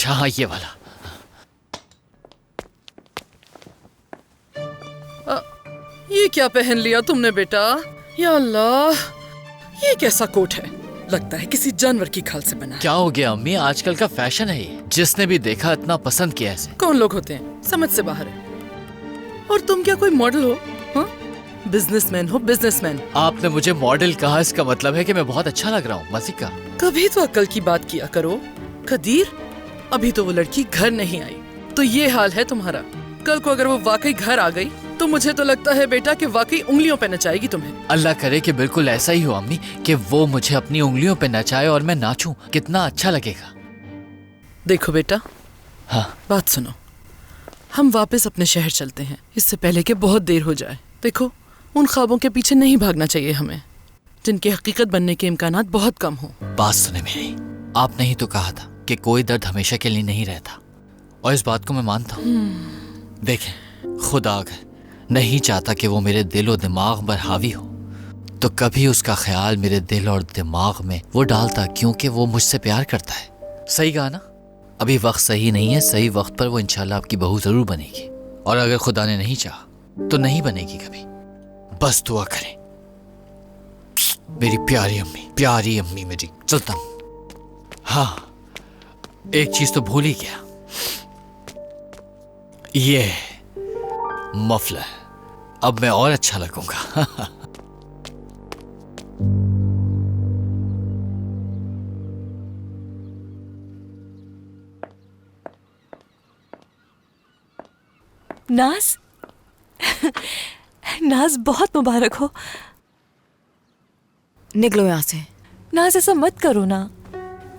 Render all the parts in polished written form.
अच्छा हाँ ये वाला। ये क्या पहन लिया तुमने बेटा? या अल्लाह, ये कैसा कोट है? लगता है किसी जानवर की खाल से बना है। क्या हो गया अम्मी, आजकल का फैशन है ये, जिसने भी देखा इतना पसंद किया इसे। कौन लोग होते हैं, समझ से बाहर है। और तुम क्या कोई मॉडल हो? हाँ, बिजनेसमैन हो, बिजनेसमैन। आपने मुझे मॉडल कहा, इसका मतलब है कि मैं बहुत अच्छा लग रहा हूँ। मज़े का। कभी तो अक्ल की बात किया करो कदीर। अभी तो वो लड़की घर नहीं आई, तो ये हाल है तुम्हारा। कल को अगर वो वाकई घर आ गई तो मुझे तो लगता है बेटा कि वाकई उंगलियों पे नचाएगी तुम्हें। अल्लाह करे कि बिल्कुल ऐसा ही हो अम्मी, कि वो मुझे अपनी उंगलियों पे नचाए और मैं नाचूं। कितना अच्छा लगेगा। देखो बेटा, हाँ बात सुनो। हम वापस अपने शहर चलते हैं, इससे पहले कि बहुत देर हो जाए। देखो, उन ख्वाबों के पीछे नहीं भागना चाहिए हमें, जिनके हकीकत बनने के इम्कानात बहुत कम हो। बात सुने मेरी, आपने ही तो कहा था कि कोई दर्द हमेशा के लिए नहीं रहता, और इस बात को मैं मानता हूँ। देखें, खुदा अगर नहीं चाहता कि वो मेरे दिल और दिमाग पर हावी हो, तो कभी उसका ख्याल मेरे दिल और दिमाग में वो डालता, क्योंकि वो मुझसे प्यार करता है। सही कहा ना? अभी वक्त सही नहीं है, सही वक्त पर वो इंशाल्लाह आपकी बहू जरूर बनेगी, और अगर खुदा ने नहीं चाहा तो नहीं बनेगी कभी। बस दुआ करें। मेरी प्यारी अम्मी मेरी। चलता हूं। हाँ, एक चीज तो भूल ही गया, ये मफलर। अब मैं और अच्छा लगूंगा। नाज, नाज बहुत मुबारक हो। निकलो यहाँ से। नाज ऐसा मत करो ना,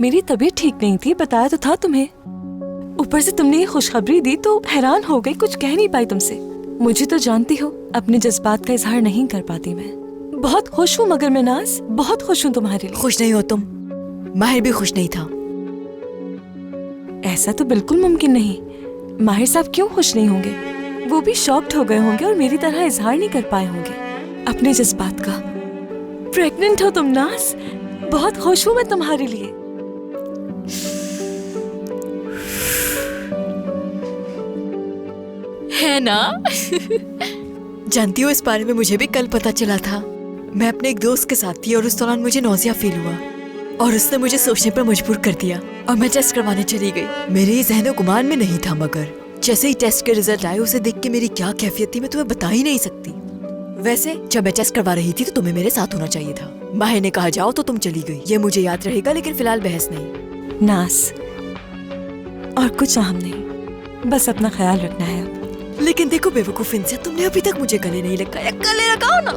मेरी तबीयत ठीक नहीं थी, बताया तो था तुम्हें। ऊपर से तुमने ये खुशखबरी दी तो हैरान हो गई, कुछ कह नहीं पाई तुमसे। मुझे तो जानती हो, अपने जज्बात का इजहार नहीं कर पाती मैं। बहुत खुश हूँ मगर मैं नाज, बहुत खुश हूँ तुम्हारे लिए। खुश नहीं हो तुम, माहिर भी खुश नहीं था। ऐसा तो बिल्कुल मुमकिन नहीं। माहिर साहब क्यों खुश नहीं होंगे? वो भी शॉक्ड हो गए होंगे और मेरी तरह इजहार नहीं कर पाए होंगे अपने जज्बात का। प्रेग्नेंट हो तुम नाज, बहुत खुश हूँ मैं तुम्हारे लिए। है ना? जानती हो, इस बारे में मुझे भी कल पता चला था। मैं अपने एक दोस्त के साथ थी और उस दौरान मुझे नौजिया फील हुआ और उसने मुझे सोचने पर मजबूर कर दिया और मैं टेस्ट करवाने चली गई। मेरे ज़हन गुमान में नहीं था, मगर जैसे ही टेस्ट के रिजल्ट आए, उसे देख के मेरी क्या कैफियत थी मैं तुम्हें बता ही नहीं सकती। वैसे जब मैं टेस्ट करवा रही थी तो तुम्हें मेरे साथ होना चाहिए था। माहिर ने कहा जाओ तो तुम चली गई, ये मुझे याद रहेगा, लेकिन फिलहाल बहस नहीं। नाज, और कुछ अहम नहीं, बस अपना ख्याल रखना है अब। लेकिन देखो बेवकूफ इंसान, तुमने अभी तक मुझे गले नहीं लगाया, गले लगाओ ना।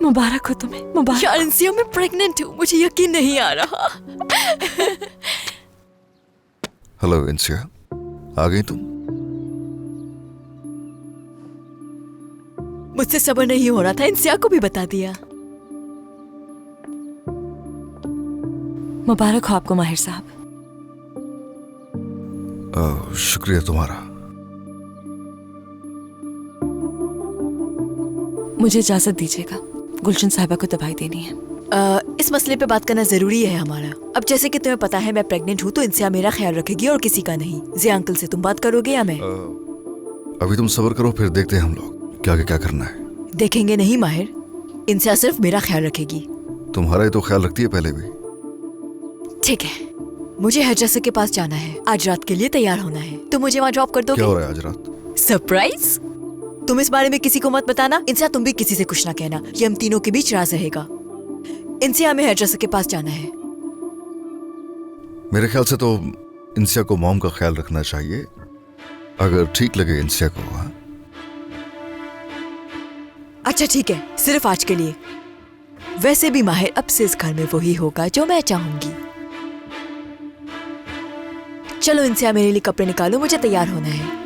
मुबारक हो तुम्हें, मुबारक। यार इंसिया, मैं प्रेग्नेंट हूँ, मुझे यकीन नहीं आ रहा। हेलो इंसिया, आ गई तुम? मुझसे सब्र नहीं हो रहा था, इंसिया को भी बता दिया। मुबारक हो आपको माहिर साहब। शुक्रिया तुम्हारा। मुझे इजाजत दीजिएगा, गुलशन साहिबा को दवाई देनी है। इस मसले पे बात करना जरूरी है हमारा। अब जैसे कि तुम्हें पता है मैं प्रेग्नेंट हूँ, तो इंसिया मेरा ख्याल रखेगी और किसी का नहीं। जिया अंकल से तुम बात करोगे या मैं? अभी तुम सब्र करो, फिर देखते हैं हम लोग क्या क्या करना है। देखेंगे नहीं माहिर, इंसिया सिर्फ मेरा ख्याल रखेगी। तुम्हारा ही तो ख्याल रखती है पहले भी। ठीक है, मुझे हेडड्रेसर के पास जाना है, आज रात के लिए तैयार होना है। तुम मुझे वहाँ ड्रॉप कर दोगे? क्या हो रहा है आज रात? सरप्राइज। तुम इस बारे में किसी को मत बताना। इंसिया, तुम भी किसी से कुछ ना कहना, ये हम तीनों के बीच राज रहेगा। इंसिया, हमें हेडड्रेसर के पास जाना है। मेरे ख्याल से तो इंसिया को मॉम का ख्याल रखना चाहिए, अगर ठीक लगे इंसिया को। हाँ, अच्छा ठीक है, सिर्फ आज के लिए। वैसे भी माहिर, अब से इस घर में वही होगा जो मैं चाहूंगी। चलो इंसिया, मेरे लिए कपड़े निकालो, मुझे तैयार होना है।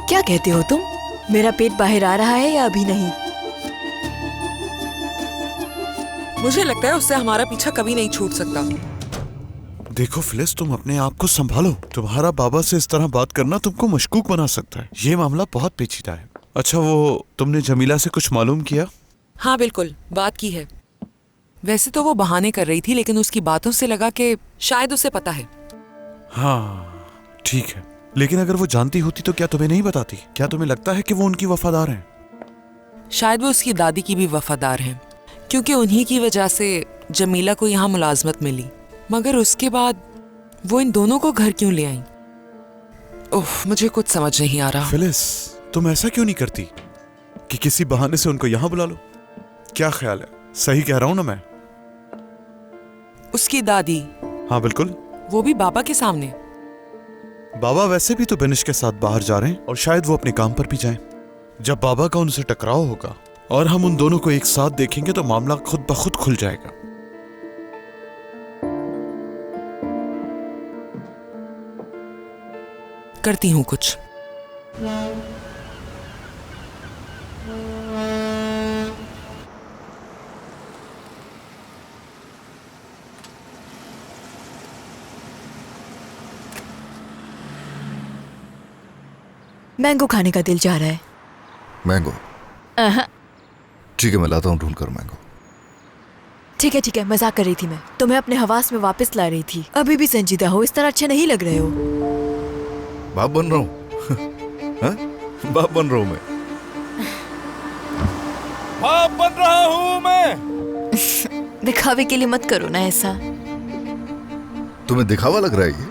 क्या कहते हो तुम? मेरा पेट बाहर आ रहा है या अभी नहीं? मुझे लगता है उससे हमारा पीछा कभी नहीं छूट सकता। देखो फिलिस, तुम अपने आप को संभालो। तुम्हारा बाबा से इस तरह बात करना तुमको मशकूक बना सकता है। ये मामला बहुत पेचीदा है। अच्छा, वो तुमने जमीला से कुछ मालूम किया? हाँ बिल्कुल, बात की है। वैसे तो वो बहाने कर रही थी, लेकिन उसकी बातों से लगा कि शायद उसे पता है। हाँ ठीक है, लेकिन अगर वो जानती होती तो क्या तुम्हें नहीं बताती? क्या तुम्हें लगता है कि वो उनकी वफादार हैं? शायद वो उसकी दादी की भी वफादार हैं, क्योंकि उन्हीं की वजह से जमीला को यहाँ मुलाजमत मिली। मगर उसके बाद वो इन दोनों को घर क्यों ले आई? ओह, मुझे कुछ समझ नहीं आ रहा। फिलिस, तुम ऐसा क्यों नहीं करती कि किसी बहाने से उनको यहाँ बुला लो? क्या ख्याल है? सही कह रहा हूं ना मैं? उसकी दादी? हाँ बिल्कुल। वो भी बाबा के सामने? बाबा वैसे भी तो बेनिश के साथ बाहर जा रहे हैं और शायद वो अपने काम पर भी जाएं। जब बाबा का उनसे टकराव होगा और हम उन दोनों को एक साथ देखेंगे तो मामला खुद ब खुद खुल जाएगा। करती हूँ कुछ। मैंगो खाने का दिल जा रहा है। मैंगो? ठीक है, मैं लाता हूँ ढूंढ कर मैंगो। ठीक है, मजाक कर रही थी मैं। तुम्हें अपने हवास में वापस ला रही थी। अभी भी संजीदा हो, इस तरह अच्छे नहीं लग रहे हो। बाप बन रहा हूँ। हाँ? बाप बन रहा हूँ मैं। बाप बन रहा हूँ मैं। दिखावे के लिए मत करो ना ऐसा। तुम्हें दिखावा लग रहा है ये?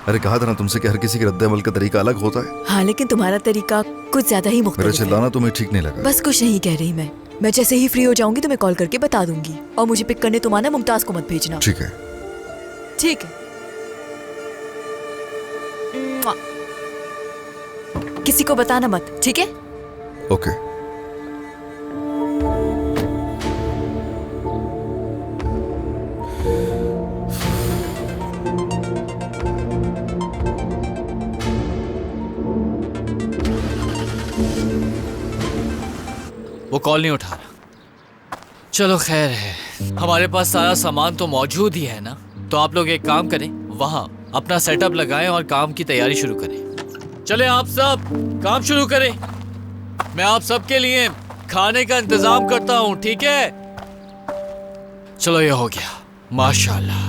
अरे कहा था ना तुमसे कि हर किसी के रद्द-ए-अमल का तरीका अलग होता है। हाँ, लेकिन तुम्हारा तरीका कुछ ज्यादा ही मेरा मुख्तलिफ है। चिल्लाना तुम्हें ठीक नहीं लगा? बस कुछ नहीं कह रही मैं जैसे ही फ्री हो जाऊंगी तुम्हें कॉल करके बता दूंगी। और मुझे पिक करने तुम आना, मुमताज को मत भेजना। ठीक है। ठीक है। किसी को बताना मत, ठीक है? ओके। वो कॉल नहीं उठा रहा। चलो खैर है, हमारे पास सारा सामान तो मौजूद ही है ना। तो आप लोग एक काम करें, वहां अपना सेटअप लगाएं और काम की तैयारी शुरू करें। चले आप सब काम शुरू करें। मैं आप सबके लिए खाने का इंतजाम करता हूं, ठीक है? चलो ये हो गया, माशाल्लाह।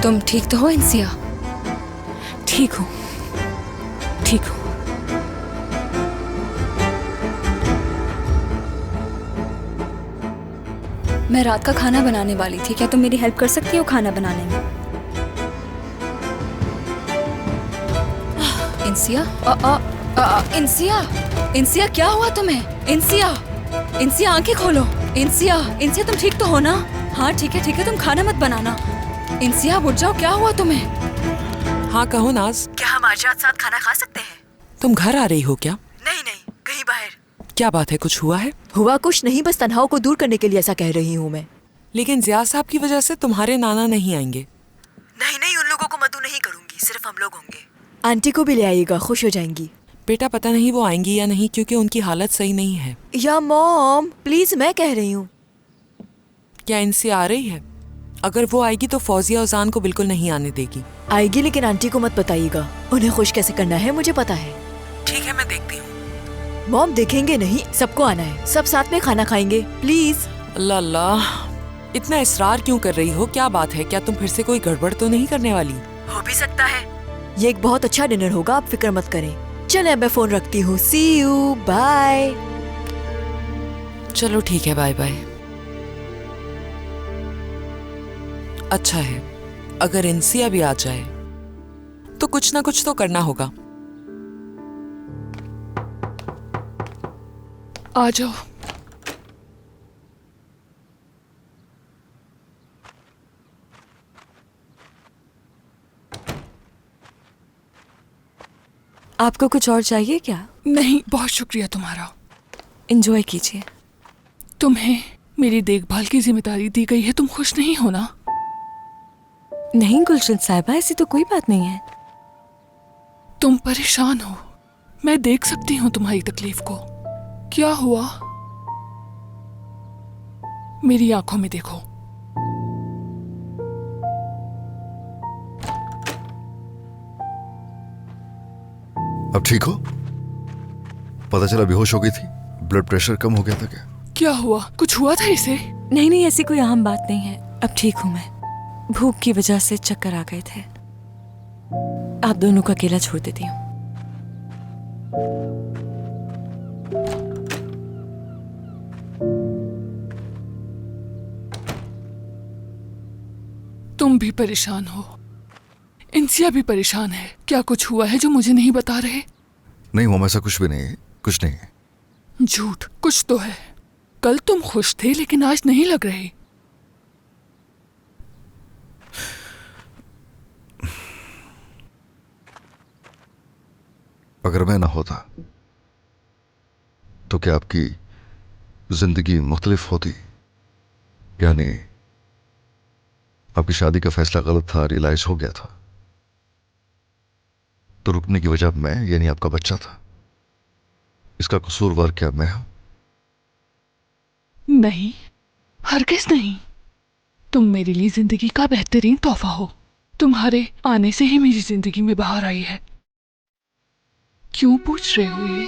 तुम ठीक तो हो इंसिया? ठीक हूँ, ठीक हूँ। मैं रात का खाना बनाने वाली थी, क्या तुम मेरी हेल्प कर सकती हो खाना बनाने में? इंसिया? इंसिया, इंसिया क्या हुआ तुम्हें? इंसिया, इंसिया आंखें खोलो। इंसिया, इंसिया तुम ठीक तो हो ना? हाँ ठीक है, तुम खाना मत बनाना। इंसिया उठ जाओ, क्या हुआ तुम्हें? हाँ कहो नाज। क्या हम आज रात साथ खाना खा सकते हैं? तुम घर आ रही हो क्या? नहीं, कहीं बाहर। क्या बात है, कुछ हुआ है? हुआ कुछ नहीं, बस तन्हाओं को दूर करने के लिए ऐसा कह रही हूँ मैं। लेकिन जिया साहब की वजह से तुम्हारे नाना नहीं आएंगे। नहीं, उन लोगों को मदू नहीं करूंगी, सिर्फ हम लोग होंगे। आंटी को भी ले आइएगा, खुश हो जाएंगी। बेटा पता नहीं वो आएंगी या नहीं, क्योंकि उनकी हालत सही नहीं है। या मॉम प्लीज, मैं कह रही हूँ। क्या इनसे आ रही है? अगर वो आएगी तो फौजिया उजान को बिल्कुल नहीं आने देगी। आएगी, लेकिन आंटी को मत बताइएगा। उन्हें खुश कैसे करना है मुझे पता है। ठीक है, मैं देखती हूँ। मॉम देखेंगे नहीं, सबको आना है, सब साथ में खाना खाएंगे प्लीज। अल्लाह अल्लाह, इतना इसरार क्यों कर रही हो? क्या बात है? क्या तुम फिर से कोई गड़बड़ तो नहीं करने वाली? हो भी सकता है। ये एक बहुत अच्छा डिनर होगा, आप फिक्र मत करें। चले मैं फोन रखती हूँ। सी यू, बाय। चलो ठीक है, बाय बाय। अच्छा है, अगर इंसिया भी आ जाए तो कुछ ना कुछ तो करना होगा। आ जाओ। आपको कुछ और चाहिए क्या? नहीं, बहुत शुक्रिया तुम्हारा। एंजॉय कीजिए। तुम्हें मेरी देखभाल की जिम्मेदारी दी गई है, तुम खुश नहीं हो ना? नहीं गुलशन साहिबा, ऐसी तो कोई बात नहीं है। तुम परेशान हो, मैं देख सकती हूँ तुम्हारी तकलीफ को। क्या हुआ? मेरी आंखों में देखो। अब ठीक हो? पता चला बेहोश हो गई थी, ब्लड प्रेशर कम हो गया था क्या? क्या हुआ? कुछ हुआ था इसे? नहीं नहीं, ऐसी कोई अहम बात नहीं है। अब ठीक हूँ मैं। भूख की वजह से चक्कर आ गए थे। आप दोनों को अकेला छोड़ देती हूँ। तुम भी परेशान हो, इंसिया भी परेशान है। क्या कुछ हुआ है जो मुझे नहीं बता रहे? नहीं मम्मा, ऐसा कुछ भी नहीं है, कुछ नहीं है। झूठ, कुछ तो है। कल तुम खुश थे लेकिन आज नहीं लग रहे। अगर मैं ना होता तो क्या आपकी जिंदगी मुख्तलिफ होती? यानी आपकी शादी का फैसला गलत था, रियलाइज हो गया था, तो रुकने की वजह मैं यानी आपका बच्चा था। इसका कसूरवार क्या मैं हूं? नहीं, हरगिज़ नहीं। तुम मेरे लिए जिंदगी का बेहतरीन तोहफा हो। तुम्हारे आने से ही मेरी जिंदगी में बाहर आई है। क्यों पूछ रहे हो ये?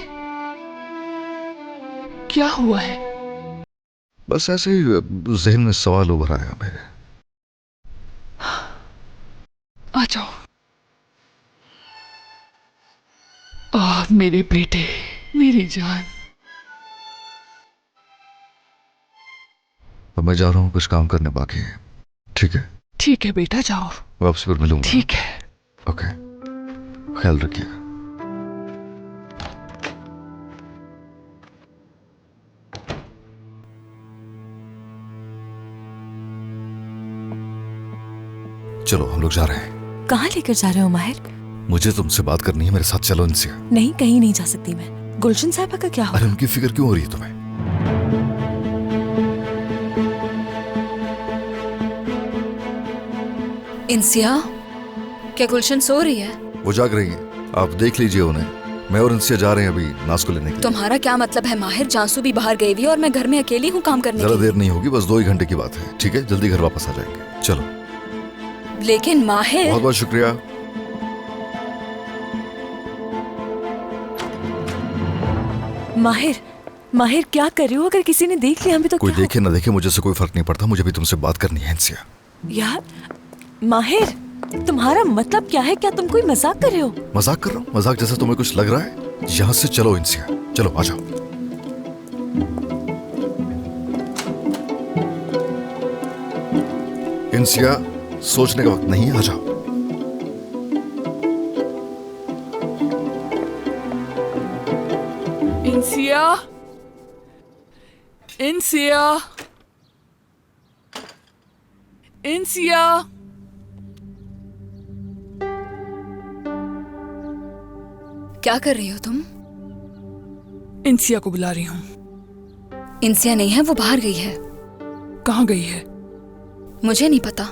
क्या हुआ है? बस ऐसे ही जहन में सवाल उभर आया मेरे। आ जाओ। मेरे बेटे, मेरी जान। अब मैं जा रहा हूं, कुछ काम करने बाकी है। ठीक है? ठीक है बेटा, जाओ। वापस फिर मिलूंगा। ठीक है। ओके, ख्याल रखिएगा। चलो हम लोग जा रहे हैं। कहाँ लेकर जा रहे हो माहिर? मुझे तुमसे बात करनी है, मेरे साथ चलो। इनसे नहीं, कहीं नहीं जा सकती मैं। गुलशन साहिबा का क्या हुआ? अरे उनकी फिक्र क्यों हो रही है तुम्हें? इंसिया, क्या गुलशन सो रही है? वो जाग रही हैं, आप देख लीजिए उन्हें। मैं और इनसे जा रहे हैं अभी नाश को लेने के लिए। तुम्हारा क्या मतलब है माहिर? जानसू भी बाहर गई हुई है और मैं घर में अकेली हूँ काम करने जरा के देर लिए। नहीं होगी, बस 2 ही घंटे की बात है। ठीक है, जल्दी घर वापस आ जाएंगे। चलो। लेकिन माहिर। बहुत बहुत शुक्रिया। माहिर, माहिर क्या कर रहे हो? अगर किसी ने देख लिया हमें तो कोई क्या देखे ना देखे, मुझे से कोई फर्क नहीं पड़ता। मुझे भी तुमसे बात करनी है इनसे। यार माहिर, तुम्हारा मतलब क्या है? क्या तुम कोई मजाक कर रहे हो? मजाक कर रहा हूँ? मजाक जैसा तुम्हें कुछ लग रहा है? यहाँ से चलो इनसे, चलो आ जाओ। इंसिया, सोचने का वक्त नहीं है, आ जाओ। इंसिया, इंसिया, इंसिया। क्या कर रही हो तुम? इंसिया को बुला रही हूँ। इंसिया नहीं है, वो बाहर गई है। कहाँ गई है? मुझे नहीं पता,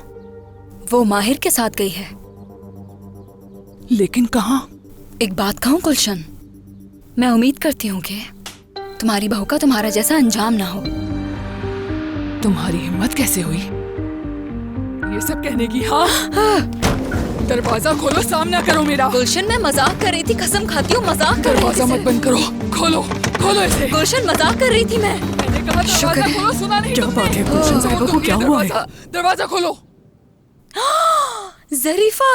वो माहिर के साथ गई है। लेकिन कहाँ? एक बात कहूँ गुलशन, मैं उम्मीद करती हूँ कि तुम्हारी बहू का तुम्हारा जैसा अंजाम ना हो। तुम्हारी हिम्मत कैसे हुई ये सब कहने की? हाँ, दरवाजा खोलो, सामना करो मेरा। गुलशन, मैं मजाक कर रही थी, कसम खाती हूँ मजाक कर रही थी। दरवाजा मत बंद करो, खोलो, खोलो इसे। गुलशन, मजाक कर रही थी मैं। मैंने कहा दरवाजा खोलो, सुना नहीं? क्या बात है गुलशन साहिबा को? क्या हुआ है? दरवाजा खोलो। जरीफा,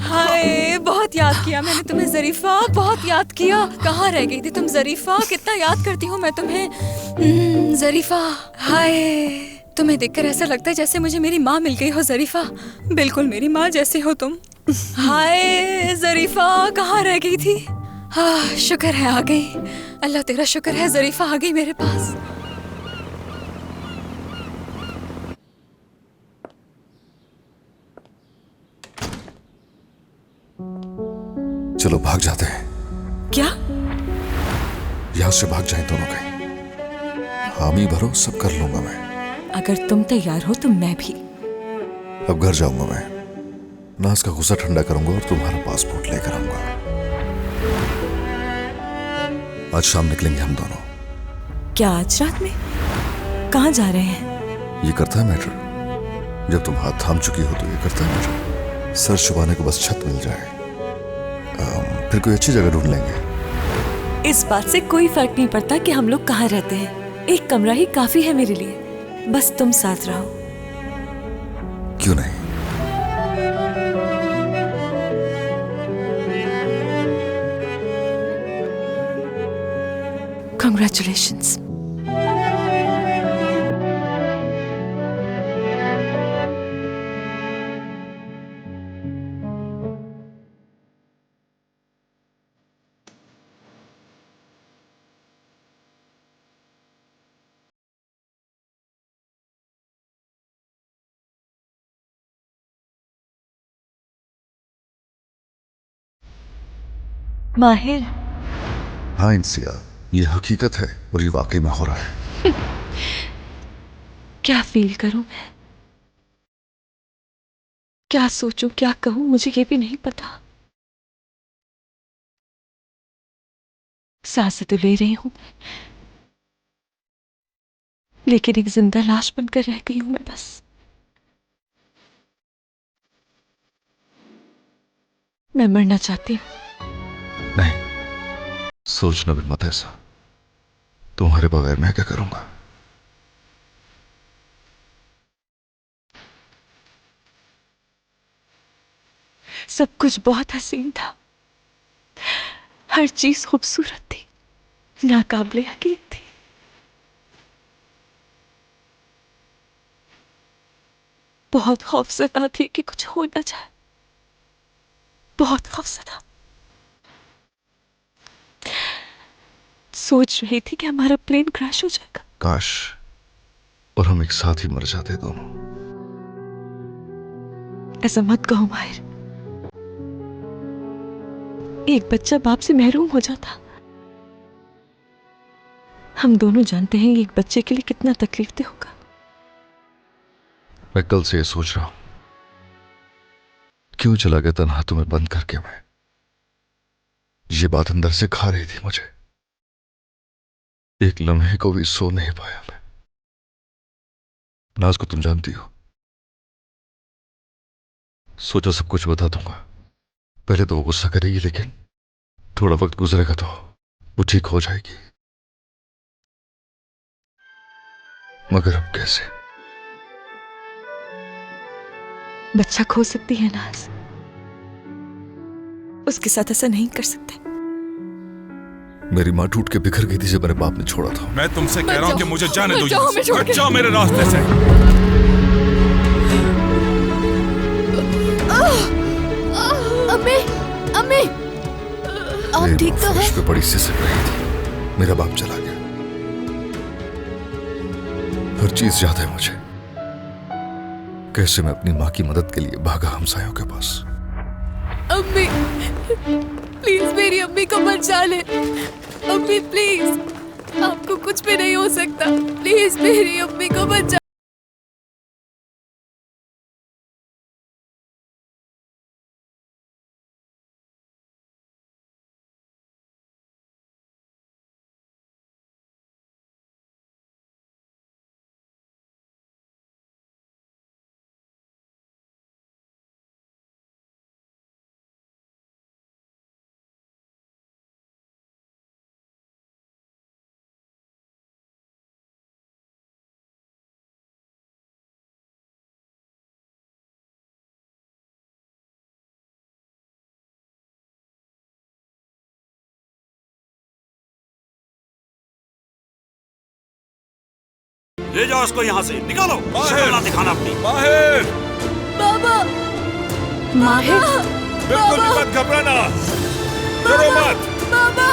हाय, बहुत याद किया मैंने तुम्हें जरीफा, बहुत याद किया। कहाँ रह गई थी तुम जरीफा? कितना याद करती हूँ मैं तुम्हें। जरीफा, हाय, तुम्हें देखकर ऐसा लगता है जैसे मुझे मेरी माँ मिल गई हो जरीफा। बिल्कुल मेरी माँ जैसे हो तुम। हाय जरीफा, कहाँ रह गई थी? हाँ, शुक्र है आ गई। अल्लाह तेरा शुक्र है, जरीफा आ गई मेरे पास। चलो भाग जाते हैं। क्या? यहां से भाग जाए दोनों कहीं। हामी भरो, सब कर लूंगा मैं। अगर तुम तैयार हो तो मैं भी। अब घर जाऊंगा मैं, नाज का गुस्सा ठंडा करूंगा और तुम्हारा पासपोर्ट लेकर आऊंगा। आज शाम निकलेंगे हम दोनों। क्या आज रात में? कहाँ जा रहे हैं? ये करता है मैटर। जब तुम हाथ थाम चुकी हो तो ये करता है मैटर। सर छुपाने को बस छत मिल जाए, फिर कोई अच्छी जगह ढूंढ लेंगे। इस बात से कोई फर्क नहीं पड़ता कि हम लोग कहाँ रहते हैं। एक कमरा ही काफी है मेरे लिए, बस तुम साथ रहो। क्यों नहीं? Congratulations. माहिर, हाँ इंसिया, ये हकीकत है और ये वाकई में हो रहा है। क्या फील करूं मैं, क्या सोचूं, क्या कहूं, मुझे ये भी नहीं पता। सांसें तो ले रही हूं लेकिन एक जिंदा लाश बनकर रह गई हूं मैं बस। मैं मरना चाहती हूं। नहीं, सोचना भी मत ऐसा। तुम्हारे बगैर मैं क्या करूंगा? सब कुछ बहुत हसीन था, हर चीज खूबसूरत थी, नाकाबिले यकीन थी। बहुत खौफजदा थी कि कुछ हो ना जाए, बहुत खौफजदा। सोच रही थी कि हमारा प्लेन क्रैश हो जाएगा। काश और हम एक साथ ही मर जाते दोनों। ऐसा मत कहो माहिर, एक बच्चा बाप से महरूम हो जाता। हम दोनों जानते हैं एक बच्चे के लिए कितना तकलीफ होगा। मैं कल से ये सोच रहा हूं, क्यों चला गया तन्हा तुम्हें बंद करके मैं। ये बात अंदर से खा रही थी मुझे। एक लम्हे को भी सो नहीं पाया मैं। नाज को तुम जानती हो, सोचा सब कुछ बता दूंगा। पहले तो वो गुस्सा करेगी, लेकिन थोड़ा वक्त गुजरेगा तो वो ठीक हो जाएगी। मगर अब कैसे? बच्चा खो सकती है नाज, उसके साथ ऐसा नहीं कर सकते। मेरी माँ टूट के बिखर गई थी जब मेरे बाप ने छोड़ा था। मैं तुमसे कह रहा हूं कि मुझे जाने दो। मत जाओ मेरे रास्ते से। अम्मी, अम्मी, आप ठीक तो हैं? पे बड़ी सिसक रही थी, मेरा बाप चला गया। हर चीज याद है मुझे, कैसे मैं अपनी माँ की मदद के लिए भागा हमसायों के पास। अम्मी, प्लीज मेरी अम्मी को बचा ले। अम्मी प्लीज, आपको कुछ भी नहीं हो सकता। प्लीज मेरी अम्मी को बचा। ले जाओ उसको यहाँ से, निकालो। शर्म ना दिखाना अपनी। माहिर, बाबा, माहिर, बिल्कुल भी मत घबराना, डरो मत। बाबा,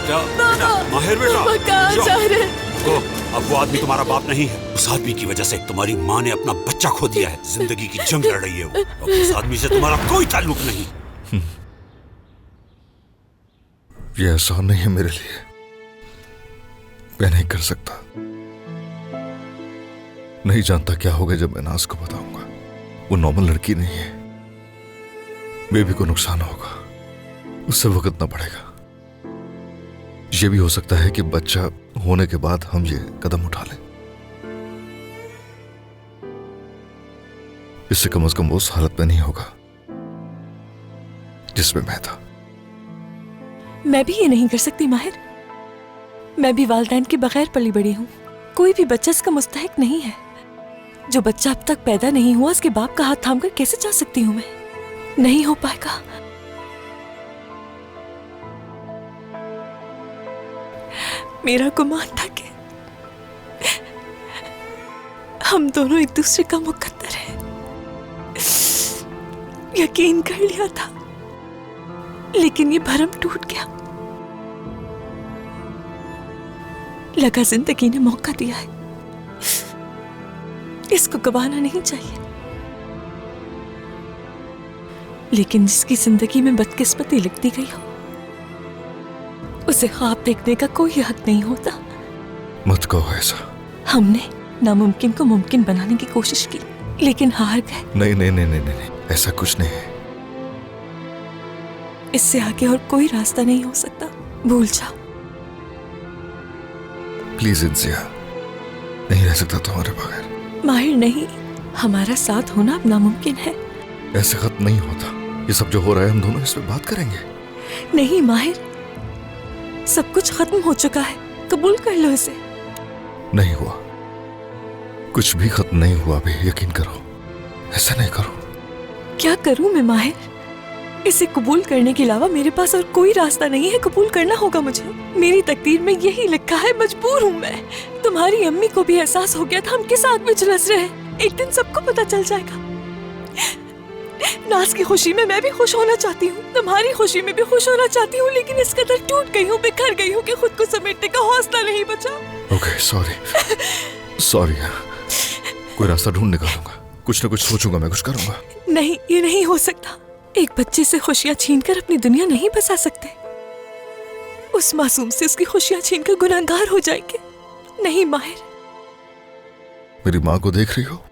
क्या बेटा, माहिर बेटा, बाबा कहाँ जाओ। जा रहे हैं? तो अब वो आदमी तुम्हारा बाप नहीं है। उस आदमी की वजह से तुम्हारी माँ ने अपना बच्चा खो दिया है। जिंदगी की जंग लड़ रही है वो। अब इस आदमी से तुम्हारा कोई ताल्लुक नहीं। ये आसान नहीं है मेरे लिए, मैं नहीं कर सकता। नहीं जानता क्या होगा जब मैं नाज को बताऊंगा। वो नॉर्मल लड़की नहीं है, बेबी को नुकसान होगा, उससे भुगतना पड़ेगा। ये भी हो सकता है कि बच्चा होने के बाद हम ये कदम उठा लें। इससे कम से कम वो उस हालत में नहीं होगा जिसमें मैं था। मैं भी ये नहीं कर सकती माहिर। मैं भी वालिदैन के बगैर पली बड़ी हूँ। कोई भी बच्चा इसका मुस्तहिक नहीं है। जो बच्चा अब तक पैदा नहीं हुआ उसके बाप का हाथ थामकर कैसे जा सकती हूँ मैं? नहीं हो पाएगा। मेरा गुमान था कि हम दोनों एक दूसरे का मुकद्दर हैं। यकीन कर लिया था, लेकिन ये भरम टूट गया। लगा जिंदगी ने मौका दिया है, इसको गवाना नहीं चाहिए। लेकिन जिसकी जिंदगी में बदकिस्मती लिखती गई हो, उसे ख्वाब देखने का कोई हक नहीं होता। मत कहो ऐसा। हमने नामुमकिन को मुमकिन बनाने की कोशिश की, लेकिन हार गए। नहीं नहीं नहीं नहीं नहीं, ऐसा कुछ नहीं है। इससे आगे और कोई रास्ता नहीं हो सकता। भूल जाओ। प्लीज इंसिया, नहीं रह सकता तुम्हारे बगैर। माहिर नहीं, हमारा साथ होना अब नामुमकिन है। ऐसे खत्म नहीं होता। ये सब जो हो रहा है हम दोनों इस पे बात करेंगे। नहीं माहिर, सब कुछ खत्म हो चुका है, कबूल कर लो इसे। नहीं हुआ, कुछ भी खत्म नहीं हुआ अभी, यकीन करो। ऐसा नहीं करो। क्या करूं मैं माहिर? इसे कबूल करने के अलावा मेरे पास और कोई रास्ता नहीं है। कबूल करना होगा मुझे। मेरी तकदीर में यही लिखा है, मजबूर हूं मैं। तुम्हारी अम्मी को भी एहसास हो गया था हम किस आग में झुलस रहे हैं। एक दिन सबको पता चल जाएगा। नाज की खुशी में मैं भी खुश होना चाहती हूँ, तुम्हारी खुशी में भी खुश होना चाहती हूँ, लेकिन इस कदर टूट गई हूँ, बिखर गई हूँ कि खुद को समेटने का हौसला नहीं बचा। Okay, sorry sorry. कोई रास्ता ढूंढ निकालूंगा, कुछ ना कुछ सोचूंगा, मैं कुछ करूंगा। नहीं, ये नहीं हो सकता। एक बच्चे से खुशियां छीनकर अपनी दुनिया नहीं बसा सकते। उस मासूम से उसकी खुशियां छीनकर गुनाहगार हो जाएंगे। नहीं माहिर। मेरी माँ को देख रही हो?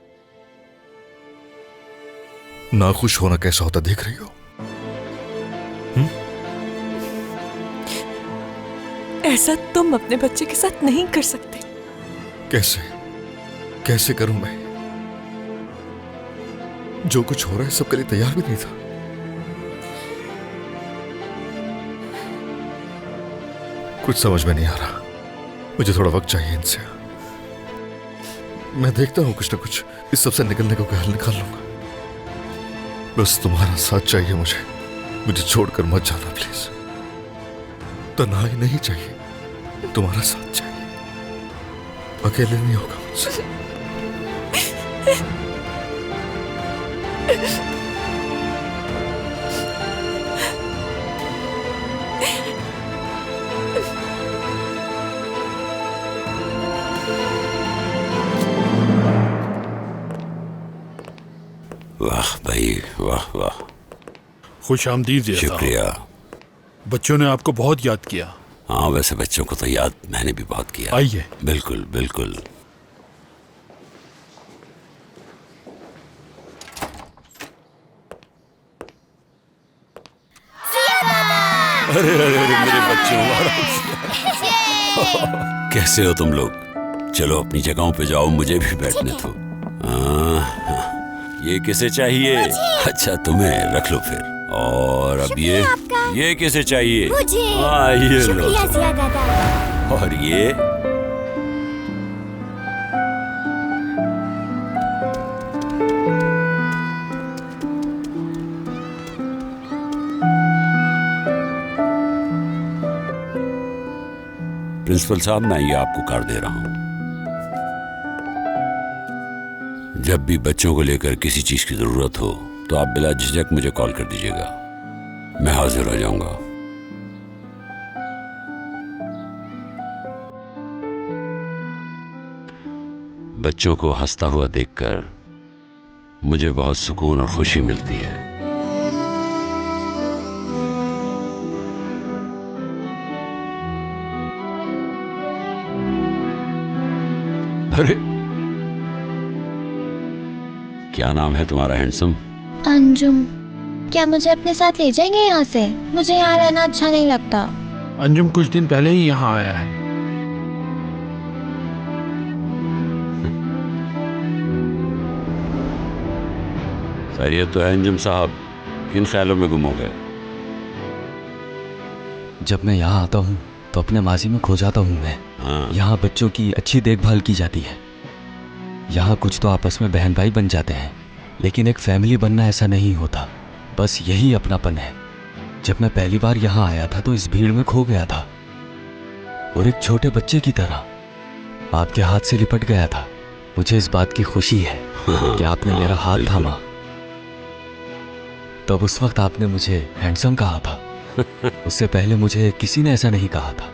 नाखुश होना कैसा होता देख रही हो? ऐसा तुम अपने बच्चे के साथ नहीं कर सकते। कैसे कैसे करूं मैं? जो कुछ हो रहा है सबके लिए तैयार भी नहीं था। कुछ समझ में नहीं आ रहा। मुझे थोड़ा वक्त चाहिए इनसे। मैं देखता हूं कुछ ना कुछ इस सबसे निकलने को हल निकाल लूंगा। बस तुम्हारा साथ चाहिए मुझे छोड़कर मत जाना प्लीज। तन्हाई नहीं चाहिए, तुम्हारा साथ चाहिए। अकेले नहीं होगा मुझसे। वाह भाई, वाह वाह। खुश आमदीद। शुक्रिया। बच्चों ने आपको बहुत याद किया। हाँ, वैसे बच्चों को तो याद मैंने भी बहुत किया। आइए। बिल्कुल बिल्कुल। अरे अरे अरे मेरे बच्चों, कैसे हो तुम लोग? चलो अपनी जगहों पे जाओ, मुझे भी बैठने दो। ये किसे चाहिए? अच्छा, तुम्हें रख लो फिर। और अब ये किसे चाहिए? मुझे। ये लो। शुक्रिया जिया दादा। और ये प्रिंसिपल साहब, मैं ये आपको कार्ड दे रहा हूं। जब भी बच्चों को लेकर किसी चीज की जरूरत हो तो आप बिला झिझक मुझे कॉल कर दीजिएगा, मैं हाजिर हो जाऊंगा। बच्चों को हंसता हुआ देखकर मुझे बहुत सुकून और खुशी मिलती है। अरे क्या नाम है तुम्हारा हैंडसम? अंजुम। क्या मुझे अपने साथ ले जाएंगे यहाँ से? मुझे यहाँ रहना अच्छा नहीं लगता। अंजुम कुछ दिन पहले ही यहाँ आया है। खैरियत तो है अंजुम साहब, किन ख्यालों में गुम हो गए? जब मैं यहाँ आता हूँ तो अपने माजी में खो जाता हूँ मैं। यहाँ बच्चों की अच्छी देखभाल की जाती है। यहाँ कुछ तो आपस में बहन भाई बन जाते हैं, लेकिन एक फैमिली बनना ऐसा नहीं होता। बस यही अपनापन है। जब मैं पहली बार यहाँ आया था तो इस भीड़ में खो गया था और एक छोटे बच्चे की तरह आपके हाथ से लिपट गया था। मुझे इस बात की खुशी है कि आपने मेरा हाथ थामा। तब उस वक्त आपने मुझे हैंडसम कहा था। उससे पहले मुझे किसी ने ऐसा नहीं कहा था।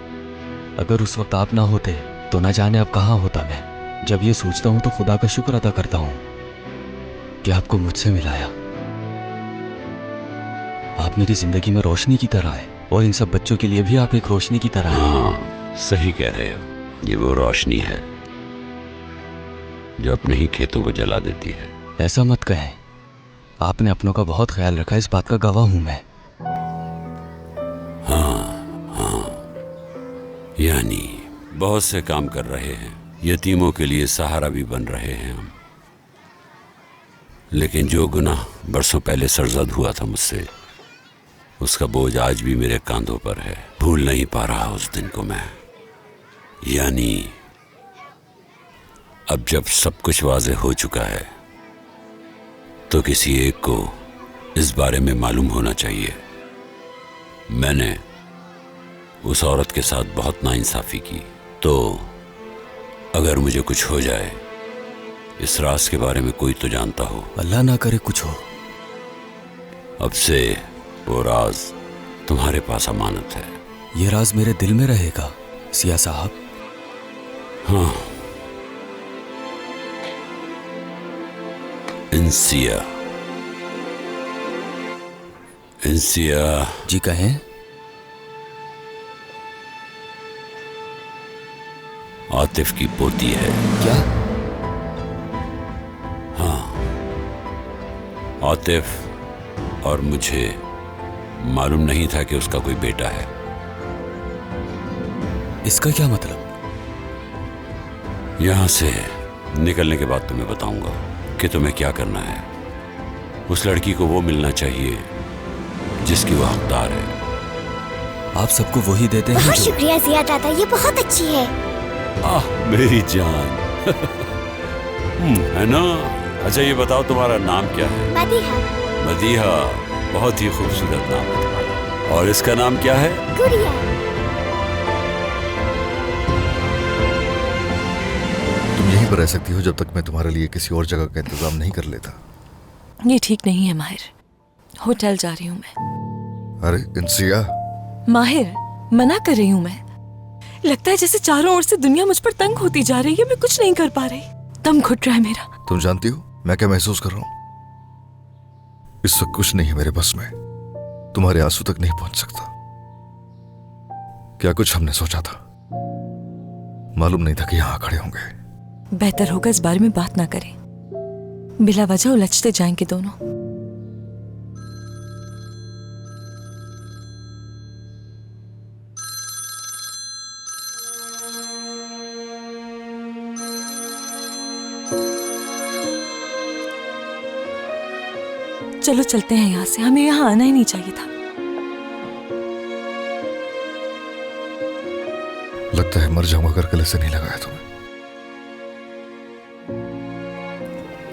अगर उस वक्त आप ना होते तो ना जाने अब कहाँ होता मैं। जब ये सोचता हूँ तो खुदा का शुक्र अदा करता हूँ कि आपको मुझसे मिलाया। आप मेरी जिंदगी में रोशनी की तरह है और इन सब बच्चों के लिए भी आप एक रोशनी की तरह हैं। हाँ, सही कह रहे हो। ये वो रोशनी है जो अपने ही खेतों को जला देती है। ऐसा मत कहें। आपने अपनों का बहुत ख्याल रखा, इस बात का गवाह हूं मैं। हाँ, यानी बहुत से काम कर रहे हैं, यतीमों के लिए सहारा भी बन रहे हैं हम। लेकिन जो गुनाह बरसों पहले सरजद हुआ था मुझसे, उसका बोझ आज भी मेरे कांधों पर है। भूल नहीं पा रहा उस दिन को मैं। यानी अब जब सब कुछ वाज़े हो चुका है तो किसी एक को इस बारे में मालूम होना चाहिए। मैंने उस औरत के साथ बहुत नाइंसाफी की, तो अगर मुझे कुछ हो जाए, इस राज के बारे में कोई तो जानता हो। अल्लाह ना करे कुछ हो। अब से वो राज तुम्हारे पास अमानत है। ये राज मेरे दिल में रहेगा सिया साहब। हाँ, इंसिया। इंसिया जी कहें। आतिफ की पोती है। क्या? हाँ, आतिफ और मुझे मालूम नहीं था कि उसका कोई बेटा है। इसका क्या मतलब? यहां से निकलने के बाद तुम्हें बताऊंगा कि तुम्हें क्या करना है। उस लड़की को वो मिलना चाहिए जिसकी वो हकदार है। आप सबको वही देते हैं? बहुत शुक्रिया जिया दादा, ये बहुत अच्छी है। मेरी जान। है ना? अच्छा ये बताओ तुम्हारा नाम क्या है? मदीहा। मदीहा, बहुत ही खूबसूरत नाम है तुम्हारा। और इसका नाम क्या है? गुड़िया। तुम यहीं पर रह सकती हो जब तक मैं तुम्हारे लिए किसी और जगह का इंतजाम नहीं कर लेता। ये ठीक नहीं है माहिर। होटल जा रही हूँ मैं। अरे इंसिया। माहिर, मना कर रही हूँ मैं। लगता है जैसे चारों ओर से दुनिया मुझ पर तंग होती जा रही है। मैं कुछ नहीं कर पा रही। दम घुट रहा है मेरा। तुम जानती हो मैं क्या महसूस कर रहा हूँ? इस वक्त कुछ नहीं है मेरे बस में। तुम्हारे आंसू तक नहीं पहुंच सकता। क्या कुछ हमने सोचा था, मालूम नहीं था कि यहां खड़े होंगे। बेहतर होगा इस बारे में बात ना करें। बिला वजह उलझते जाएंगे दोनों। चलो चलते हैं यहाँ से। हमें यहाँ आना ही नहीं चाहिए था। लगता है मर जाऊंगा अगर गले से नहीं लगाया तुम्हें।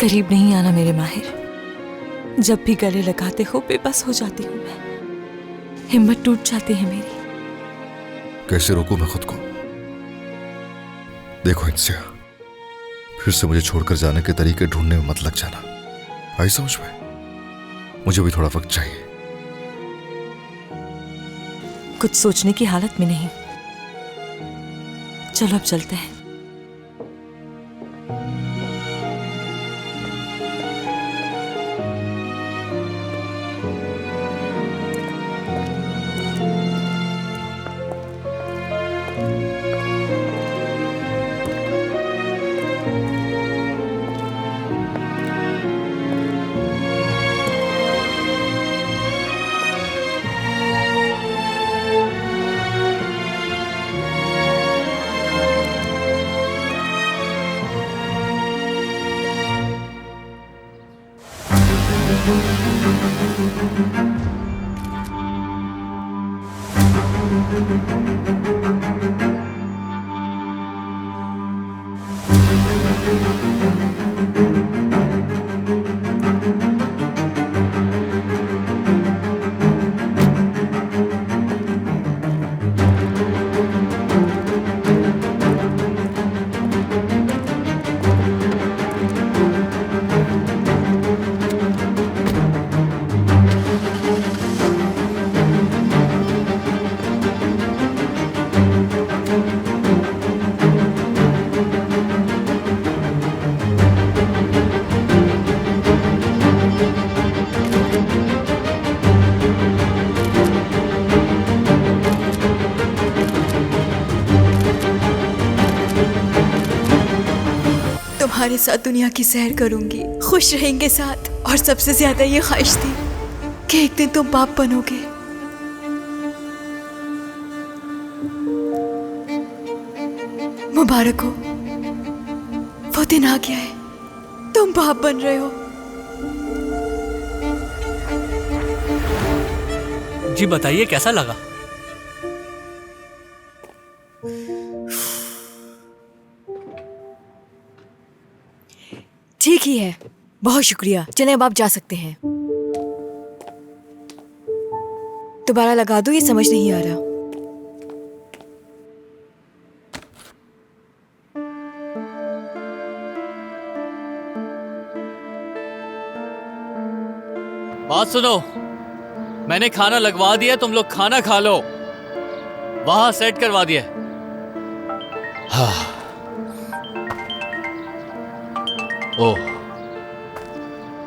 करीब नहीं आना मेरे माहिर। जब भी गले लगाते हो बेबस हो जाती हूँ मैं। हिम्मत टूट जाती है मेरी। कैसे रोकूं मैं खुद को? देखो इंसिया, फिर से मुझे छोड़कर जाने के तरीके ढूंढने में मत लग जाना। आई समझ में? मुझे भी थोड़ा वक्त चाहिए। कुछ सोचने की हालत में नहीं। चलो अब चलते हैं। तुम्हारे साथ दुनिया की सैर करूंगी, खुश रहेंगे साथ। और सबसे ज्यादा ये ख्वाहिश थी कि एक दिन तुम बाप बनोगे। मुबारक हो, वो दिन आ गया है, तुम बाप बन रहे हो। जी बताइए कैसा लगा? ठीक ही है, बहुत शुक्रिया। चलें अब आप जा सकते हैं। दोबारा लगा दो, ये समझ नहीं आ रहा। बात सुनो, मैंने खाना लगवा दिया, तुम लोग खाना खा लो। वहां सेट करवा दिया। हाँ। ओह,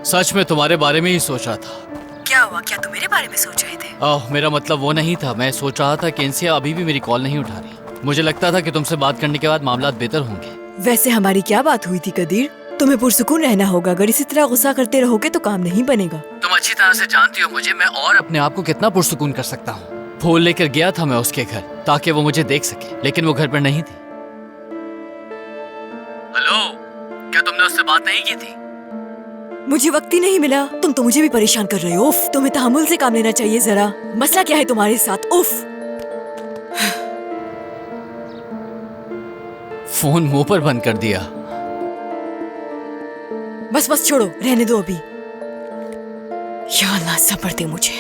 सच में तुम्हारे बारे में ही सोच रहा था। क्या हुआ? क्या तुम मेरे बारे में सोच रहे थे? ओह, मेरा मतलब वो नहीं था। मैं सोच रहा था कि इंसिया अभी भी मेरी कॉल नहीं उठा रही। मुझे लगता था कि तुमसे बात करने के बाद मामला बेहतर होंगे। वैसे हमारी क्या बात हुई थी कदीर? तुम्हें पुरसुकून रहना होगा। अगर इसी तरह गुस्सा करते रहोगे तो काम नहीं बनेगा। तुम अच्छी तरह से जानती हो मुझे, मैं और अपने आप को कितना पुरसुकून कर सकता हूँ। फूल लेकर गया था मैं उसके घर ताकि वो मुझे देख सके, लेकिन वो घर पर नहीं थी। हेलो, क्या तुमने उससे बात नहीं की थी? मुझे वक्त ही नहीं मिला। तुम तो मुझे भी परेशान कर रहे हो। उफ, तुम्हें तहम्मुल से काम लेना चाहिए जरा। मसला क्या है तुम्हारे साथ? उफ। फोन मुंह पर बंद कर दिया। बस बस छोड़ो, रहने दो अभी। या अल्लाह सब्र दे मुझे।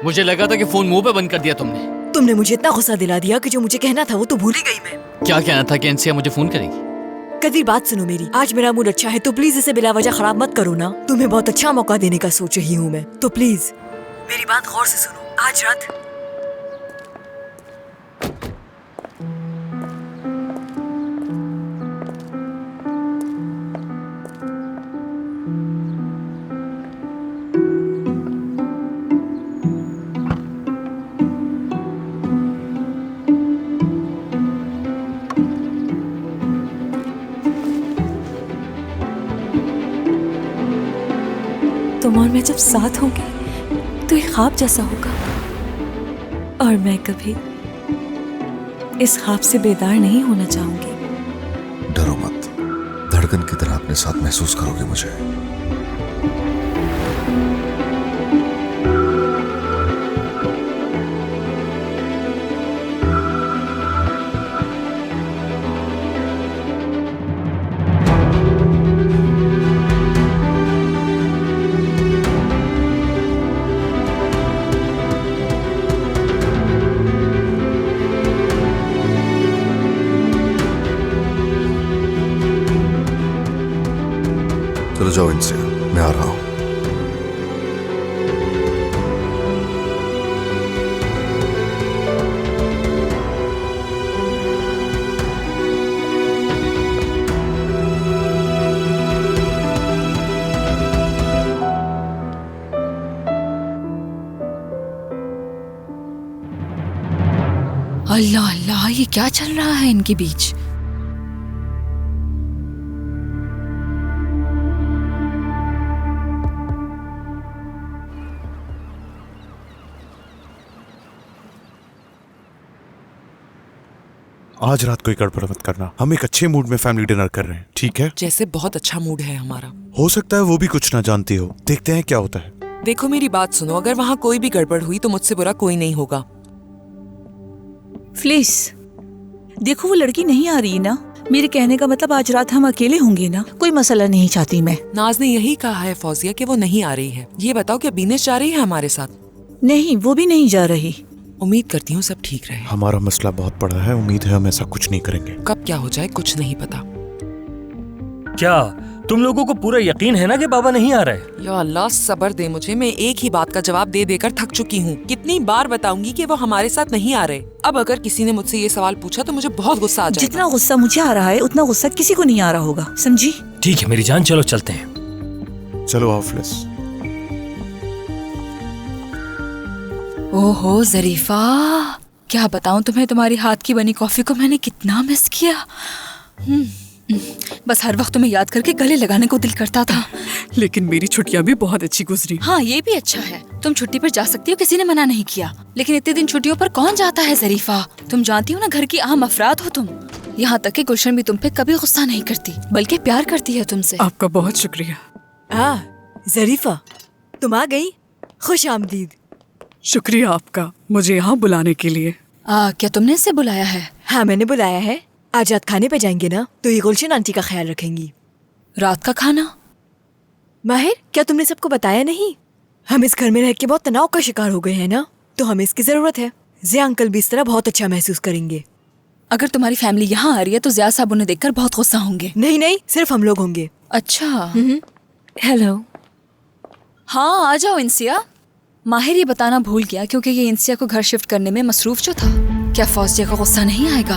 मुझे लगा था कि फोन मुंह पे बंद कर दिया तुमने। तुमने मुझे इतना गुस्सा दिला दिया कि जो मुझे कहना था वो तो भूल ही गई मैं। क्या कहना था कि इंसिया मुझे फोन करेगी? कदीर बात सुनो मेरी। आज मेरा मूड अच्छा है तो प्लीज इसे बिला वजह खराब मत करो ना। तुम्हें बहुत अच्छा मौका देने का सोच रही हूँ मैं, तो प्लीज मेरी बात गौर से सुनो। आज रात तुम और मैं जब साथ होंगे तो एक ख्वाब जैसा होगा, और मैं कभी इस ख्वाब से बेदार नहीं होना चाहूंगी। डरो मत, धड़कन की तरह अपने साथ महसूस करोगे मुझे। चलो जाओ इनसे, मैं आ रहा हूं। अल्लाह अल्लाह, ये क्या चल रहा है इनके बीच? आज रात कोई गड़बड़ मत करना। हम एक अच्छे मूड में फैमिली डिनर कर रहे हैं, ठीक है? जैसे बहुत अच्छा मूड है हमारा। हो सकता है वो भी कुछ ना जानती हो। देखते हैं क्या होता है। देखो मेरी बात सुनो, अगर वहाँ कोई भी गड़बड़ हुई तो मुझसे बुरा कोई नहीं होगा। प्लीज देखो, वो लड़की नहीं आ रही ना। मेरे कहने का मतलब आज रात हम अकेले होंगे ना, कोई मसला नहीं चाहती मैं। नाज ने यही कहा है फौजिया कि वो नहीं आ रही है। ये बताओ क्या बीनेश जा रही है हमारे साथ? नहीं, वो भी नहीं जा रही। उम्मीद करती हूँ सब ठीक रहे। हमारा मसला बहुत बड़ा है, उम्मीद है हम ऐसा कुछ नहीं करेंगे। कब क्या हो जाए कुछ नहीं पता। क्या तुम लोगों को पूरा यकीन है ना कि बाबा नहीं आ रहे? या अल्लाह सब्र दे मुझे। मैं एक ही बात का जवाब दे देकर थक चुकी हूँ। कितनी बार बताऊंगी कि वो हमारे साथ नहीं आ रहे। अब अगर किसी ने मुझसे ये सवाल पूछा तो मुझे बहुत गुस्सा आ जाएगा। जितना गुस्सा मुझे आ रहा है उतना गुस्सा किसी को नहीं आ रहा होगा, समझी? ठीक है मेरी जान, चलो चलते हैं। चलो हाफिज। ओहो जरीफा, क्या बताऊं तुम्हें, तुम्हारी हाथ की बनी कॉफी को मैंने कितना मिस किया। बस हर वक्त तुम्हें याद करके गले लगाने को दिल करता था। लेकिन मेरी छुट्टियां भी बहुत अच्छी गुजरी। हाँ, ये भी अच्छा है, तुम छुट्टी पर जा सकती हो, किसी ने मना नहीं किया। लेकिन इतने दिन छुट्टियों पर कौन जाता है ज़रीफा? तुम जानती हो ना, घर की आम अफराद हो तुम। यहाँ तक कि गुलशन भी तुम पे कभी गुस्सा नहीं करती, बल्कि प्यार करती है तुमसे। आपका बहुत शुक्रिया। ज़रीफा, तुम आ गई, खुश आमदीद। शुक्रिया आपका मुझे यहाँ बुलाने के लिए। क्या तुमने इसे बुलाया है? हाँ, मैंने बुलाया है। आज रात खाने पे जाएंगे ना, तो ये गुलशन आंटी का ख्याल रखेंगी। रात का खाना? माहिर, क्या तुमने सबको बताया नहीं? हम इस घर में रह के बहुत तनाव का शिकार हो गए हैं ना, तो हमें इसकी जरूरत है। ज़िया अंकल भी इस तरह बहुत अच्छा महसूस करेंगे। अगर तुम्हारी फैमिली यहाँ आ रही है तो ज़िया साहब उन्हें देखकर बहुत गुस्सा होंगे। नहीं नहीं, सिर्फ हम लोग होंगे। अच्छा। हेलो। हाँ, आ जाओ इंसिया। माहिर ये बताना भूल गया क्योंकि ये इंसिया को घर शिफ्ट करने में मसरूफ जो था। क्या फौजिया को गुस्सा नहीं आएगा?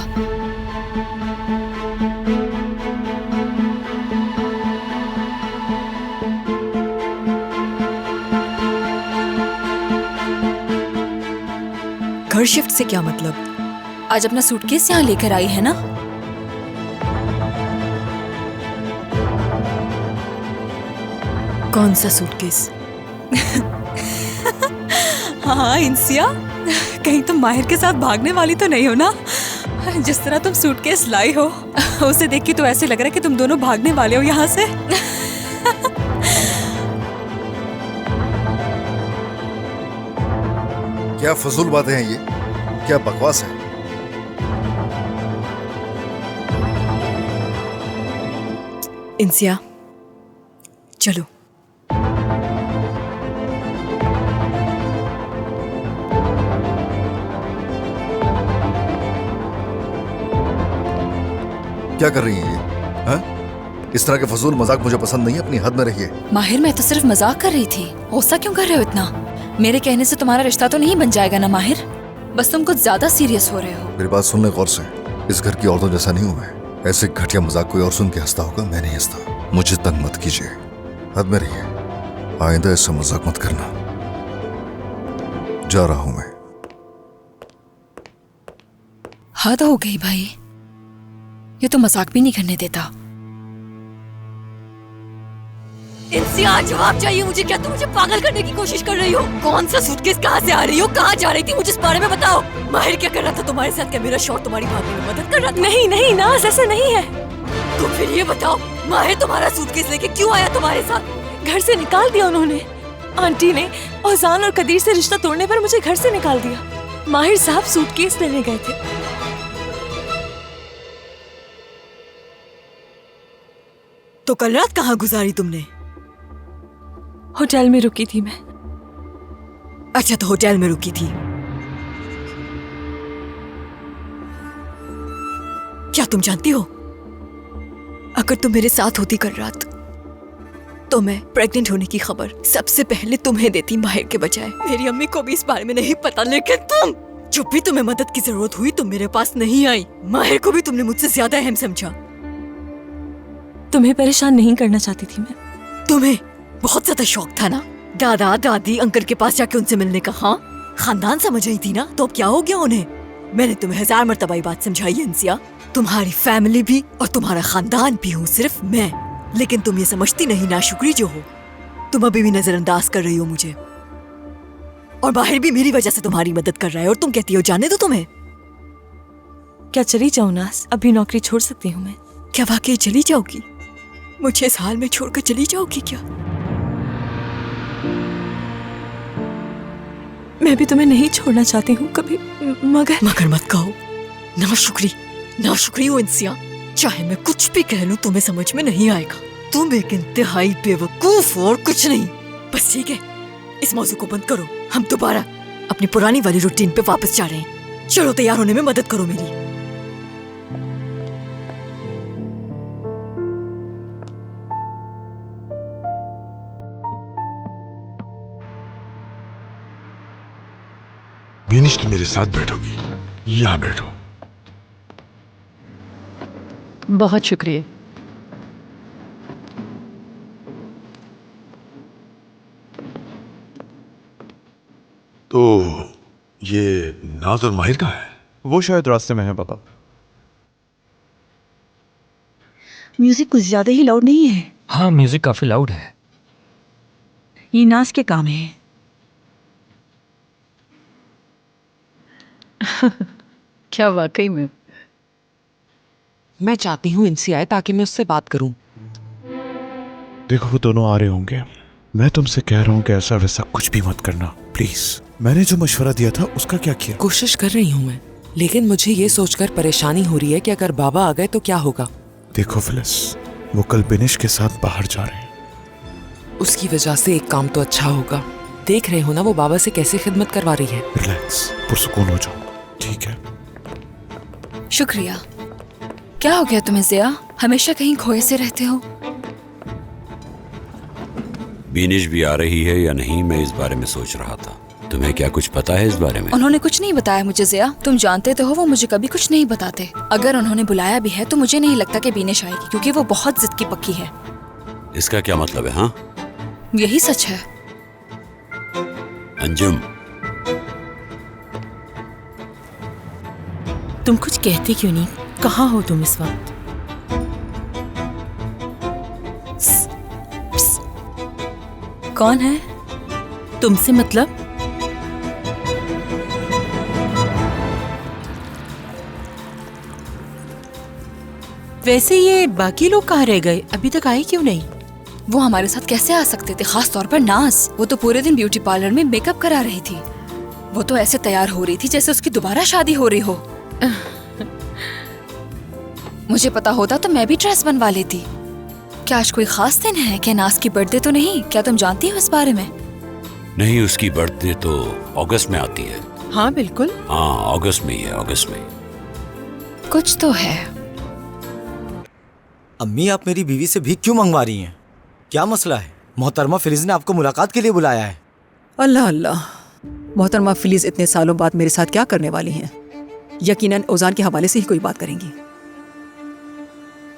घर शिफ्ट से क्या मतलब? आज अपना सूटकेस यहाँ लेकर आई है ना? कौन सा सूटकेस? हाँ इंसिया, कहीं तुम माहिर के साथ भागने वाली तो नहीं हो ना? जिस तरह तुम सूटकेस लाई हो, उसे देख के तो ऐसे लग रहा है कि तुम दोनों भागने वाले हो यहाँ से। क्या फजूल बातें हैं ये? क्या बकवास है? इंसिया, चलो। क्या कर रही हैं ये? हाँ? इस तरह के फजूल मजाक मुझे पसंद नहीं है, अपनी हद में रहिए। माहिर, मैं तो सिर्फ मजाक कर रही थी। गुस्सा क्यों कर रहे हो इतना? मेरे कहने से तुम्हारा रिश्ता तो नहीं बन जाएगा ना माहिर? बस तुम कुछ ज्यादा सीरियस हो रहे हो। मेरी बात सुन ले गौर से। इस घर की औरतों जैसा नहीं हूं मैं। ऐसे घटिया मजाक कोई और सुन के हंसता होगा, मैं नहीं हंसता। मुझे तंग मत कीजिए, हद में रहिए। आइंदा ऐसा मजाक मत करना। जा रहा हूं मैं। हद हो गई भाई, ये तो मजाक भी नहीं करने देता। इंसिया, जवाब चाहिए मुझे। क्या तुम मुझे पागल करने की कोशिश कर रही हो? कौन सा सूटकेस, कहाँ से आ रही हो, कहाँ जा रही थी, मुझे इस बारे में बताओ। माहिर क्या कर रहा था तुम्हारे साथ? क्या मेरा शौहर तुम्हारी भाभी में मदद कर रहा था? नहीं नहीं नाज, ऐसा नहीं है। तो फिर ये बताओ, माहिर तुम्हारा सूटकेस लेके क्यों आया तुम्हारे साथ? घर से निकाल दिया उन्होंने। आंटी ने औजान और कदीर से रिश्ता तोड़ने पर मुझे घर से निकाल दिया। माहिर साहब सूटकेस लेने गए थे। तो कल रात कहाँ गुजारी तुमने? होटल में रुकी थी मैं। अच्छा, तो होटल में रुकी थी। क्या तुम जानती हो, अगर तुम मेरे साथ होती कल रात, तो मैं प्रेग्नेंट होने की खबर सबसे पहले तुम्हें देती, माहिर के बजाय। मेरी अम्मी को भी इस बारे में नहीं पता, लेकिन तुम, जब भी तुम्हें मदद की जरूरत हुई तुम मेरे पास नहीं आई। माहिर को भी तुमने मुझसे ज्यादा अहम समझा। तुम्हें परेशान नहीं करना चाहती थी मैं। तुम्हें बहुत ज्यादा शौक था ना दादा दादी अंकल के पास जाके उनसे मिलने का? हाँ, खानदान समझ रही थी ना, तो अब क्या हो गया उन्हें? मैंने तुम्हें 1000 मर्तबा ये बात समझाई है इंसिया। तुम्हारी फैमिली भी और तुम्हारा खानदान भी हूँ सिर्फ मैं, लेकिन तुम ये समझती नहीं, नाशुक्री जो हो। तुम अभी भी नजरअंदाज कर रही हो मुझे, और बाहर भी मेरी वजह से तुम्हारी मदद कर रहा है, और तुम कहती हो जाने दो तुम्हें। क्या चली जाऊँ नाज? अभी नौकरी छोड़ सकती हूँ मैं। क्या वाकई चली जाओगी? मुझे इस हाल में छोड़कर चली जाओगी क्या? मैं भी तुम्हें नहीं छोड़ना चाहती हूँ कभी, मगर मत कहो। नाशुक्री हो इंसिया। चाहे मैं कुछ भी कह लूं तुम्हें समझ में नहीं आएगा। तुम एक इंतहाई बेवकूफ हो और कुछ नहीं। बस ठीक है, इस मौजू को बंद करो। हम दोबारा अपनी पुरानी वाली रूटीन पे वापस जा रहे हैं। चलो तैयार होने में मदद करो मेरी। बेनिश, तुम मेरे साथ बैठोगी? यहाँ बैठो। बहुत शुक्रिया। तो ये नाज और माहिर कहाँ है? वो शायद रास्ते में है बाबा। म्यूजिक कुछ ज्यादा ही लाउड नहीं है? हाँ, म्यूजिक काफी लाउड है। ये नाज के काम है। क्या वाकई में? मैं चाहती हूँ इनसे आए ताकि मैं उससे बात करूं। देखो वो दोनों आ रहे होंगे। मैं तुमसे कह रहा हूँ कि ऐसा वैसा कुछ भी मत करना प्लीज। मैंने जो मशवरा दिया था उसका क्या किया? कोशिश कर रही हूँ मैं, लेकिन मुझे ये सोचकर परेशानी हो रही है कि अगर बाबा आ गए तो क्या होगा। देखो फिलिस, वो कल बिनिश के साथ बाहर जा रहे हैं। उसकी वजह से एक काम तो अच्छा होगा। देख रहे हो ना वो बाबा से कैसे खिदमत करवा रही है। रिलैक्स, पुरसुकून हो जाओ, ठीक है? शुक्रिया। क्या हो गया तुम्हें ज़िया? हमेशा कहीं खोए से रहते हो। बीनिश भी आ रही है या नहीं, मैं इस बारे में सोच रहा था। तुम्हें क्या कुछ पता है इस बारे में? उन्होंने कुछ नहीं बताया मुझे ज़िया। तुम जानते तो हो वो मुझे कभी कुछ नहीं बताते। अगर उन्होंने बुलाया भी है तो मुझे नहीं लगता कि बीनिश आएगी, क्योंकि वो बहुत जिद की पक्की है। इसका क्या मतलब है? हाँ, यही सच है। अंजुम, तुम कुछ कहते क्यों नहीं? कहाँ हो तुम इस वक्त? कौन है? तुमसे मतलब? वैसे ये बाकी लोग कहाँ रह गए? अभी तक आए क्यों नहीं? वो हमारे साथ कैसे आ सकते थे, खास तौर पर नाज। वो तो पूरे दिन ब्यूटी पार्लर में मेकअप करा रही थी। वो तो ऐसे तैयार हो रही थी जैसे उसकी दोबारा शादी हो रही हो। मुझे पता होता तो मैं भी ड्रेस बनवा लेती। क्या आज कोई खास दिन है? क्या नाज की बर्थडे तो नहीं? क्या तुम जानती हो इस बारे में? नहीं, उसकी बर्थडे तो अगस्त में आती है। हाँ बिल्कुल। हाँ, अगस्त में ही है, अगस्त में। कुछ तो है। अम्मी, आप मेरी बीवी से भीख क्यों मंगवा रही हैं? क्या मसला है? मोहतरमा फिलिज ने आपको मुलाकात के लिए बुलाया है। अल्लाह अल्लाह, मोहतरमा फिलिज इतने सालों बाद मेरे साथ क्या करने वाली हैं? यकीनन ओजान के हवाले से ही कोई बात करेंगी।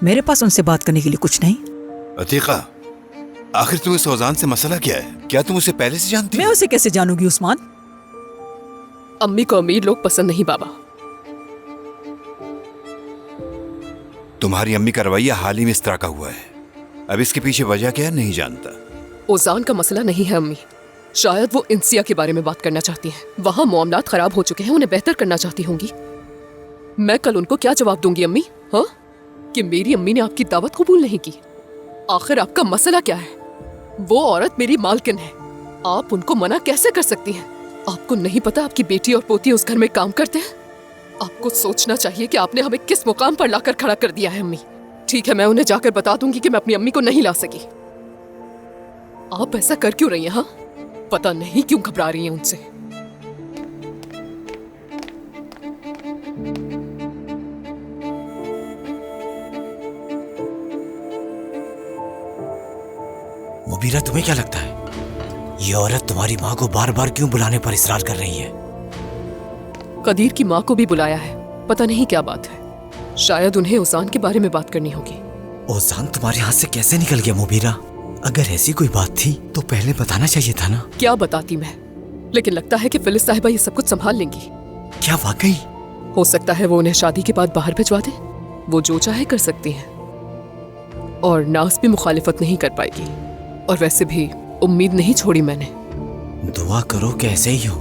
मेरे पास उनसे बात करने के लिए कुछ नहीं। अतीका, आखिर तुम्हें ओजान से मसला क्या है? क्या तुम उसे पहले से जानती? मैं उसे कैसे जानूंगी उस्मान? अम्मी को अमीर लोग पसंद नहीं बाबा। तुम्हारी अम्मी का रवैया हाल ही में इस तरह का हुआ है। अब इसके पीछे वजह क्या है नहीं जानता। ओजान का मसला नहीं है अम्मी। शायद वो इंसिया के बारे में बात करना चाहती हैं। वहाँ मामलात खराब हो चुके हैं, उन्हें बेहतर करना चाहती होंगी। मैं कल उनको क्या जवाब दूंगी अम्मी? हाँ, कि मेरी अम्मी ने आपकी दावत कबूल नहीं की। आखिर आपका मसला क्या है? वो औरत मेरी मालकिन है, आप उनको मना कैसे कर सकती हैं? आपको नहीं पता आपकी बेटी और पोती उस घर में काम करते हैं? आपको सोचना चाहिए कि आपने हमें किस मुकाम पर लाकर खड़ा कर दिया है अम्मी। ठीक है, मैं उन्हें जाकर बता दूंगी कि मैं अपनी अम्मी को नहीं ला सकी। आप ऐसा कर क्यों रही हैं? हाँ, पता नहीं क्यों घबरा रही हैं उनसे। मुबीरा, तुम्हें क्या लगता है ये औरत तुम्हारी माँ को बार बार क्यों बुलाने पर इसरार कर रही है? कदीर की माँ को भी बुलाया है, पता नहीं क्या बात है। शायद उन्हें ओजान के बारे में बात करनी होगी। ओजान तुम्हारे हाथ से कैसे निकल गया मुबीरा? अगर ऐसी कोई बात थी तो पहले बताना चाहिए था ना। क्या बताती मैं, लेकिन लगता है कि फिलिस साहिबा ये सब कुछ संभाल लेंगी। क्या वाकई? हो सकता है वो उन्हें शादी के बाद बाहर भिजवा दे। वो जो चाहे कर सकती हैं, और नाज भी मुखालिफत नहीं कर पाएगी। और वैसे भी उम्मीद नहीं छोड़ी मैंने। दुआ करो कि ऐसे ही हो।